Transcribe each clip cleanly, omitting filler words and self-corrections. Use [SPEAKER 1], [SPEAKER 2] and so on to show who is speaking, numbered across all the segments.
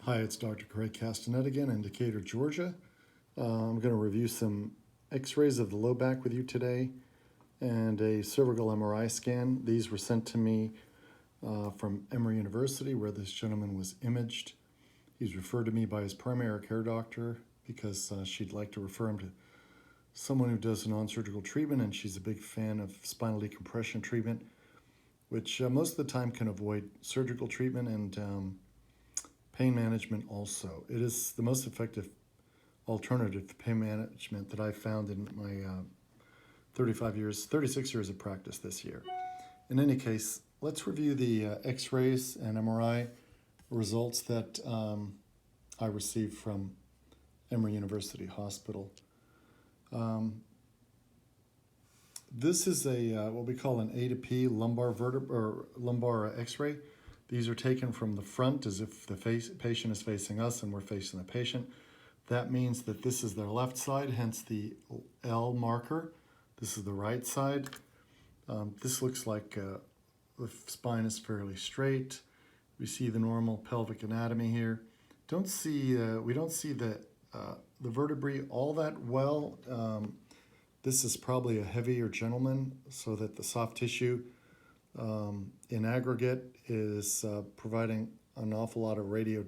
[SPEAKER 1] Hi, it's Dr. Craig Castanet again in Decatur, Georgia. I'm going to review some x-rays of the low back with you today and a cervical MRI scan. These were sent to me from Emory University, where this gentleman was imaged. He's referred to me by his primary care doctor because she'd like to refer him to someone who does non-surgical treatment, and she's a big fan of spinal decompression treatment, which most of the time can avoid surgical treatment and pain management also. It is the most effective alternative to pain management that I've found in my 36 years of practice this year. In any case, let's review the x-rays and MRI results that I received from Emory University Hospital. This is a what we call an A to P lumbar lumbar x-ray. These are taken from the front as if the patient is facing us and we're facing the patient. That means that this is their left side, hence the L marker. This is the right side. This looks like the spine is fairly straight. We see the normal pelvic anatomy here. We don't see the vertebrae all that well. This is probably a heavier gentleman, so that the soft tissue in aggregate is providing an awful lot of radio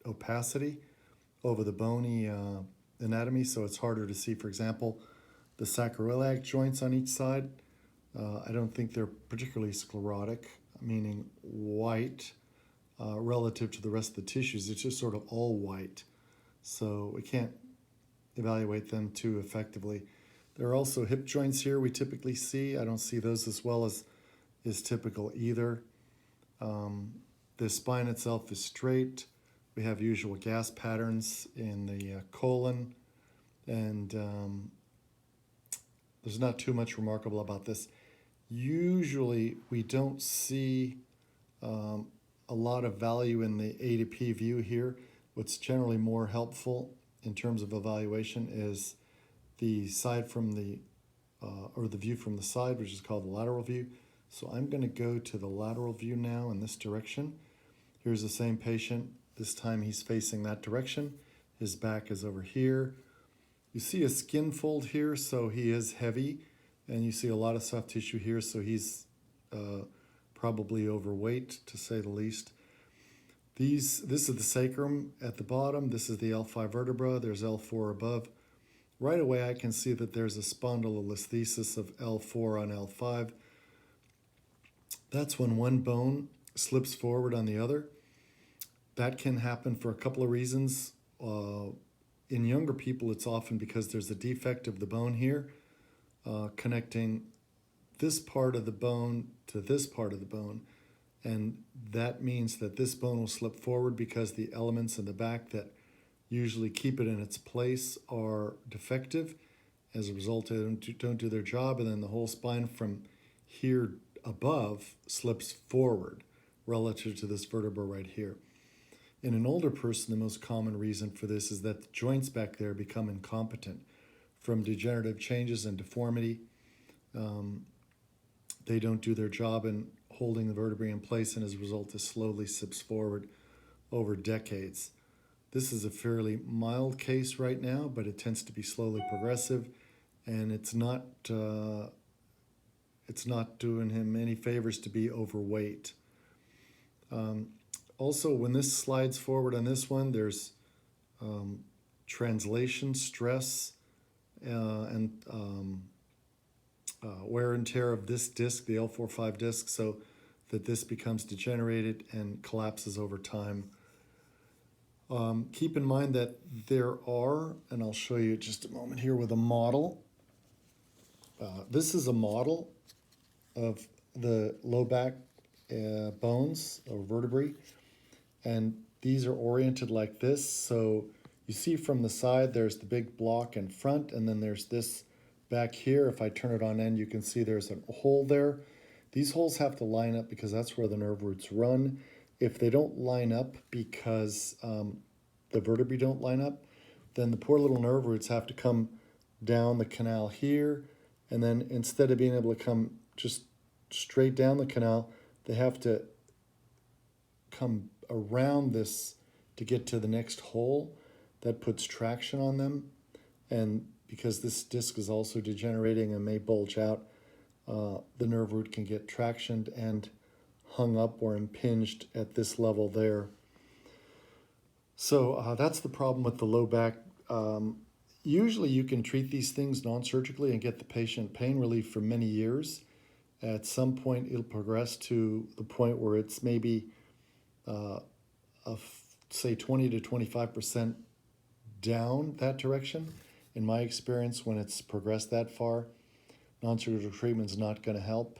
[SPEAKER 1] opacity over the bony anatomy, so it's harder to see, for example, the sacroiliac joints on each side. I don't think they're particularly sclerotic, meaning white relative to the rest of the tissues. It's just sort of all white, so we can't evaluate them too effectively. There are also hip joints here we typically see. I don't see those as well as is typical either. The spine itself is straight. We have usual gas patterns in the colon, and there's not too much remarkable about this. Usually we don't see a lot of value in the A to P view here. What's generally more helpful in terms of evaluation is the side from the or the view from the side, which is called the lateral view. So I'm going to go to the lateral view now in this direction. Here's the same patient. This time he's facing that direction. His back is over here. You see a skin fold here, so he is heavy, and you see a lot of soft tissue here, so he's probably overweight, to say the least. This is the sacrum at the bottom. This is the L5 vertebra. There's L4 above. Right away I can see that there's a spondylolisthesis of L4 on L5. That's when one bone slips forward on the other. That can happen for a couple of reasons. In younger people, it's often because there's a defect of the bone here, connecting this part of the bone to this part of the bone. And that means that this bone will slip forward because the elements in the back that usually keep it in its place are defective. As a result, they don't do their job, and then the whole spine from here above slips forward relative to this vertebra right here. In an older person, the most common reason for this is that the joints back there become incompetent from degenerative changes and deformity. They don't do their job in holding the vertebrae in place, and as a result, this slowly slips forward over decades. This is a fairly mild case right now, but it tends to be slowly progressive, and it's not doing him any favors to be overweight. Also, when this slides forward on this one, there's translation stress and wear and tear of this disc, the L4-5 disc, so that this becomes degenerated and collapses over time. Keep in mind that there are, and I'll show you just a moment here with a model. This is a model of the low back bones or vertebrae, and these are oriented like this. So you see from the side there's the big block in front, and then there's this back here. If I turn it on end, you can see there's a hole there. These holes have to line up because that's where the nerve roots run. If they don't line up because the vertebrae don't line up, then the poor little nerve roots have to come down the canal here, and then instead of being able to come just straight down the canal, they have to come around this to get to the next hole. That puts traction on them. And because this disc is also degenerating and may bulge out, the nerve root can get tractioned and hung up or impinged at this level there. So that's the problem with the low back. Usually you can treat these things non-surgically and get the patient pain relief for many years. At some point it'll progress to the point where it's maybe say 20 to 25% down that direction. In my experience, when it's progressed that far, non-surgical treatment is not going to help,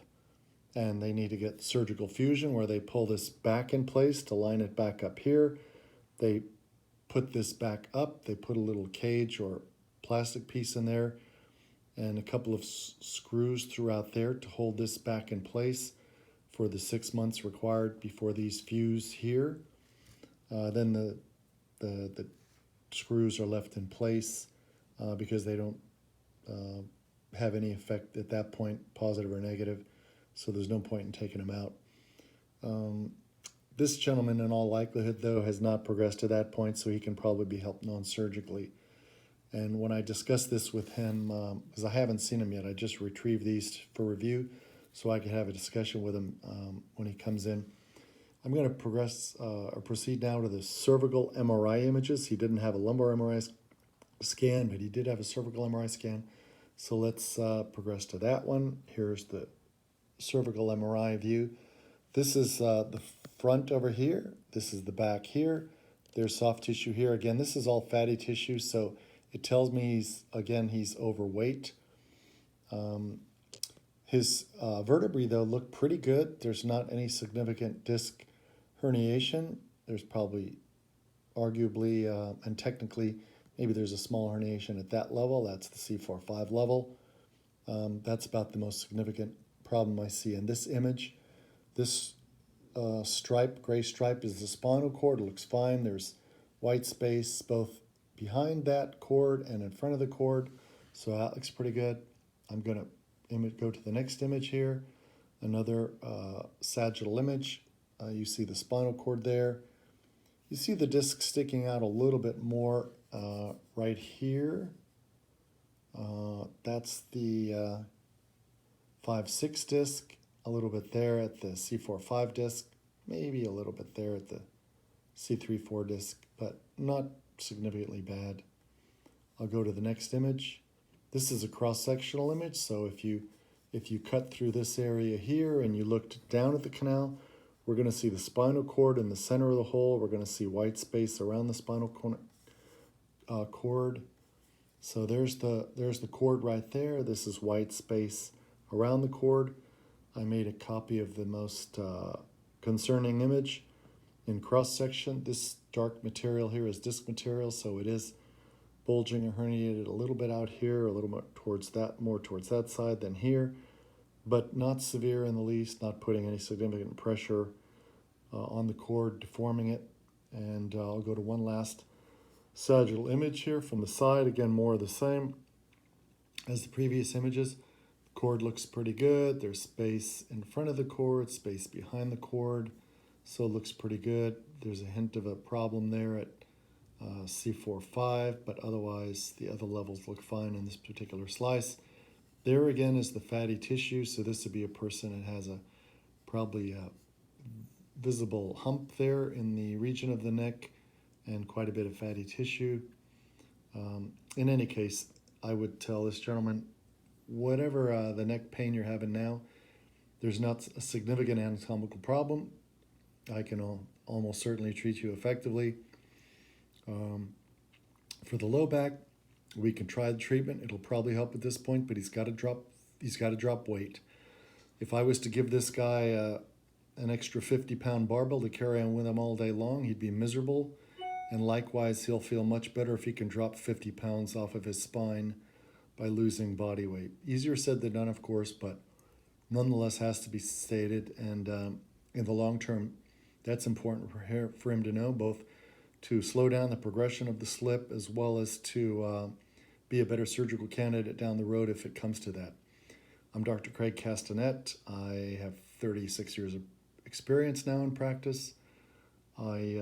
[SPEAKER 1] and they need to get surgical fusion where they pull this back in place to line it back up here. They put this back up, they put a little cage or plastic piece in there and a couple of screws throughout there to hold this back in place for the 6 months required before these fuse here. Then the screws are left in place because they don't have any effect at that point, positive or negative, so there's no point in taking them out. This gentleman, in all likelihood, though, has not progressed to that point, so he can probably be helped non-surgically. And when I discussed this with him, because I haven't seen him yet, I just retrieved these for review so I could have a discussion with him when he comes in. I'm going to proceed now to the cervical MRI images. He didn't have a lumbar MRI scan, but he did have a cervical MRI scan. So let's progress to that one. Here's the cervical MRI view. This is the front over here. This is the back here. There's soft tissue here. Again, this is all fatty tissue, so it tells me he's overweight. His vertebrae, though, look pretty good. There's not any significant disc herniation. There's probably, arguably, and technically, maybe there's a small herniation at that level. That's the C4-5 level. That's about the most significant problem I see in this image. This gray stripe is the spinal cord. It looks fine. There's white space both behind that cord and in front of the cord. So that looks pretty good. I'm going to go to the next image here. Another sagittal image. You see the spinal cord there. You see the disc sticking out a little bit more right here. That's the 5-6 disc. A little bit there at the C4-5 disc. Maybe a little bit there at the C3-4 disc, but not significantly bad. I'll go to the next image. This is a cross-sectional image, so if you cut through this area here and you looked down at the canal, we're going to see the spinal cord in the center of the hole. We're going to see white space around the spinal cord. So there's the cord right there. This is white space around the cord. I made a copy of the most concerning image in cross-section. This dark material here is disc material, so it is bulging or herniated a little bit out here, a little more towards that side than here, but not severe in the least, not putting any significant pressure on the cord, deforming it. And I'll go to one last sagittal image here from the side. Again, more of the same as the previous images. The cord looks pretty good. There's space in front of the cord, space behind the cord, so it looks pretty good. There's a hint of a problem there at C4-5, but otherwise the other levels look fine in this particular slice. There again is the fatty tissue, so this would be a person that has probably a visible hump there in the region of the neck and quite a bit of fatty tissue. In any case, I would tell this gentleman, whatever the neck pain you're having now, there's not a significant anatomical problem. I can almost certainly treat you effectively. For the low back, we can try the treatment. It'll probably help at this point, but he's got to drop weight. If I was to give this guy an extra 50-pound barbell to carry on with him all day long, he'd be miserable. And likewise, he'll feel much better if he can drop 50 pounds off of his spine by losing body weight. Easier said than done, of course, but nonetheless has to be stated. And in the long term, that's important for him to know, both to slow down the progression of the slip as well as to be a better surgical candidate down the road if it comes to that. I'm Dr. Craig Castanet. I have 36 years of experience now in practice. I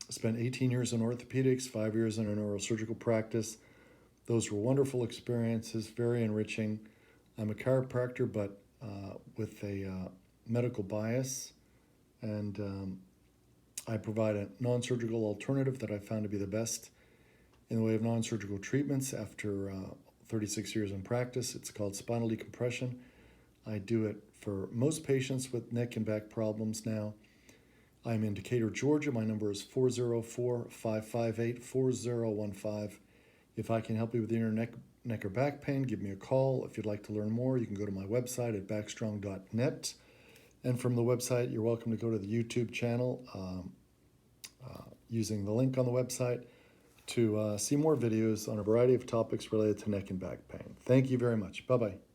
[SPEAKER 1] Spent 18 years in orthopedics, 5 years in a neurosurgical practice. Those were wonderful experiences, very enriching. I'm a chiropractor, but with a medical bias, and I provide a non-surgical alternative that I found to be the best in the way of non-surgical treatments after 36 years in practice. It's called spinal decompression. I do it for most patients with neck and back problems now. I'm in Decatur, Georgia. My number is 404-558-4015. If I can help you with your neck or back pain, give me a call. If you'd like to learn more, you can go to my website at backstrong.net. And from the website, you're welcome to go to the YouTube channel using the link on the website to see more videos on a variety of topics related to neck and back pain. Thank you very much. Bye-bye.